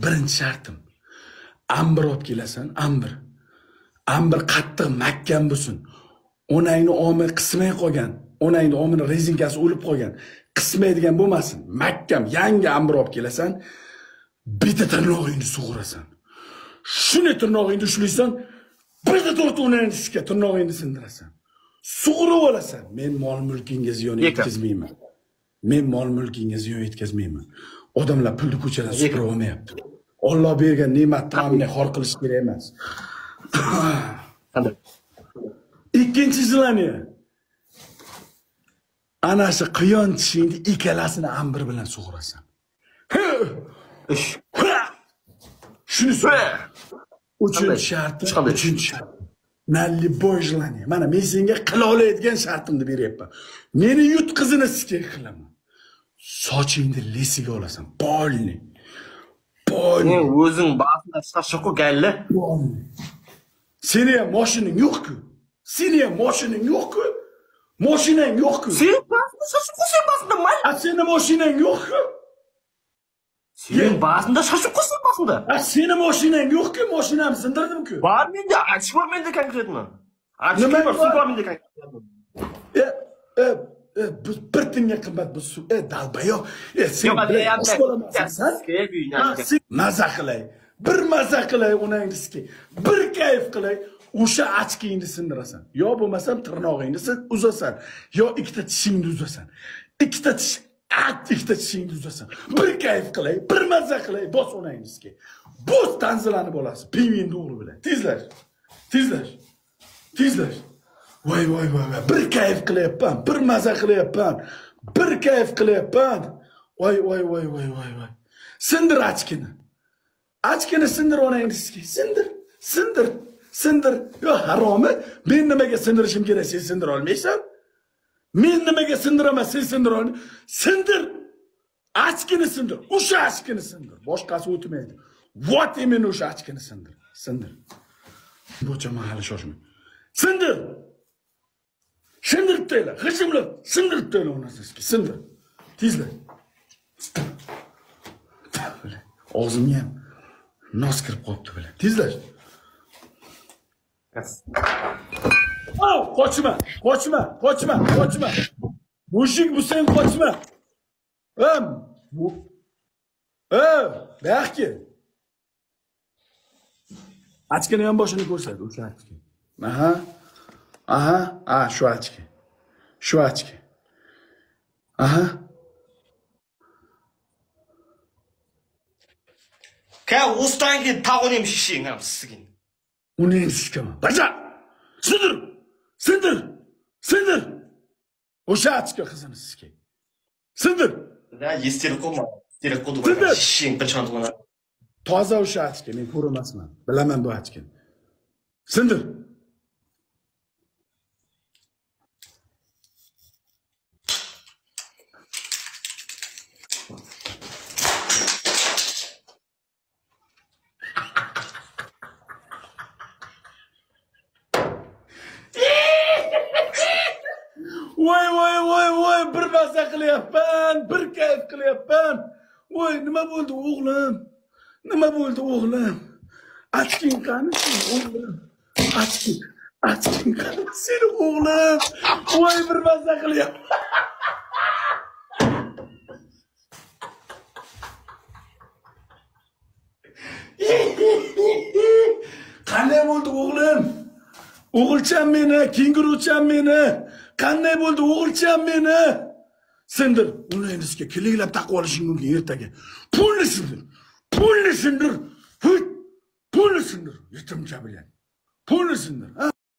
birinchi shartim. Ambir olib kelasan, ambir. Ambir qattiq mahkam bo'lsin. Onangni omi qismay qolgan. Onangni omini rezinkasi o'lib qolgan. Qismaydigan bo'lmasin. Mahkam yangi ambir olib kelasan. Bitta tirnog'ingni sug'urasan. Shuni tirnog'ingni ushlaysan, bitta to'rt onangni tirnog'ingni sindirasan. Sug'urib olasan. Men mol mulkingga ziyon yetkazmayman. Men mol mulkingga ziyon yetkazmayman. Odamlar pulni ko'chadan supurib olmayapti. Alloh bergan ne'mat ta'minni xor qilish kerak emas. Ikkinchi zilani. Ana shu qiyon tishingni ikkalasini ambir bilan sug'urasan. Shuni so'ra. Uchinchi shart. Nalli bojlani. Mana men senga qila oladigan shartimni beryapman. Meni yutqizini sizga qilaman. Sochingni lesiga olasan. Polni. Men o'zing ba'zida shashqo galli. Seni ham mashining yo'q-ku. Seni ham mashining yo'q-ku. Mashinang yo'q-ku. Sen ba'zida shashqo sepasda may. Seni mashinang yo'q-ku. Sen ba'zida shashqo sepasda. Seni mashinang yo'q-ku, mashinamni sindirdim-ku. Bor menda, achbor menda konkretman. Achbor menda konkretman. Bir tinga qimmat bu suv. Dalbayo. Sen maza qilay. Bir maza qilay onangizga. Bir kayf qilay. O'sha achkingni sindirasan. Yo bo'lmasam tirnog'ingni uzasan. Yo ikkita tishingni uzasan. Ikkita tishingni uzasan. Bir kayf qilay, bir maza qilay, bos onangizga. Bos tanzilanib olasiz. Pingvinni o'g'li bilan. Tezlash. Voy. Bir kayf qilyapman, bir maza qilyapman. Bir kayf qilyapman. Voy. Sindir achkini. Achkini sindir onangizga. Sindir. Yo haromi? Men nimaga sindirishim kerak, sen sindira olmaysan? Men nimaga sindiraman, sen sindira olmaysan? Sindir. Achkini sindir. O'sha achkini sindir. Boshqasi o'tmaydi. Vot emin o'sha achkini sindir. Bo'cha mahali shoshma. Sindir. Sindirib tayla, g'ijimlab, sindirib tayla onasiga. Sindir. Tezla. Og'zimga ham nos kirib qolibdi bilan. Tezlash. Qochma. Mushuk bu sen qochma. Baxki. Achkini ham boshini ko'rsat, o'sha achki. Aha, shu achki. Aha. Ka ustangi tag'onim shishingam sizgin. Uni siskaman. Baja! Sindir! O'sha achki qizini sizga. Sindir! Da yestirib qo'yma. Direkt qo'yib shishing qachon. Toza o'sha achki, men ko'rmasman. Bilaman bu achkini. Sindir! Voy, bir maza qilyapman, bir kayf qilyapman. Voy, nima bo'ldi o'g'lim? Achking qani o'g'lim? Achking qani seni o'g'lim? Voy, bir maza qilyapman. Qanday bo'ldi o'g'lim? O'g'ilcham meni, kengurucham meni. Qanday bo'ldi o'g'ilcham meni? Sindir. Uningizga kiliklab taqib olishing mumkin ertaga. Pulni sindir. Yetimcha bilan. Pulni sindir.